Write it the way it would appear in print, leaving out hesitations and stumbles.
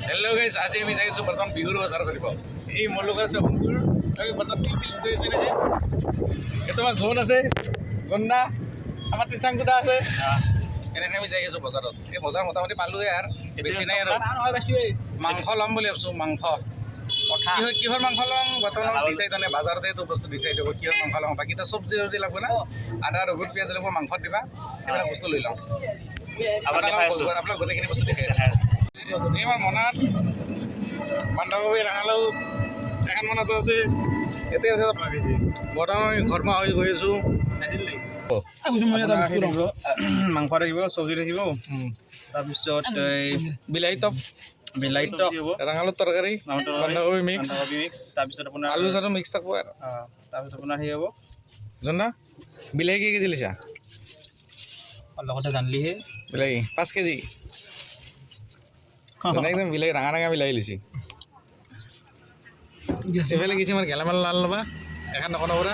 Hello' গাইছ, আজি আমি যাই আছোঁ বৰ্তমান বিহুৰ বজাৰ কৰিব। এই মোৰ লগত আছে অংকুৰ, আমি বৰ্তমান কি কৰি আছোঁ নেকি? এইটো আমাৰ জোন আছে, জোনদা, আমাৰ তিচাংকুদা আছে। এনেকৈ আমি যাই আছোঁ বজাৰত। এই বজাৰ মোটামুটি পালোঁৱে আৰু বেছি নাই আৰু। মাংস ল'ম বুলি ভাবিছোঁ, মাংস। কিহৰ মাংস ল'ম বৰ্তমান ডিচাইড হোৱা নাই, বাজাৰতে এইটো বস্তু ডিচাইড হ'ব কিহৰ মাংস ল'ম। বাকী এটা চব্জি চব্জি লাগব না, আদা ৰহুন পিঁয়াজ লাগিব, মাংসত দিবা, এইবিলাক বস্তু লৈ লওঁ। আপোনাক গোটেইখিনি বস্তু দেখাই আছোঁ। আমাৰ মনাত বন্ধাকবি ৰঙালাও এখন মনাতো আছে, ইয়াতে আছে বৰ্তমান আমি ঘৰত হৈ গৈ আছোঁ। মাংস থাকিব, চব্জি থাকিব, তাৰপিছত বিলাহী টপ, ৰঙালাও তৰকাৰী, বন্ধাকবি মিক্স, তাৰপিছত আপোনাৰ আলু চালু মিক্স থাকিব আৰু তাৰপিছত আপোনাৰ সেই হ'ব জনা বিলাহী কি কেজি লৈছা? লগতে জানলিহে বিলাহী 5 কেজি। একদম বিলাহী ৰঙা ৰঙা বিলাহী লৈছে। এইফালে গেছি আমাৰ গেলামাল লাল ল'বা এখন দোকানৰ পৰা।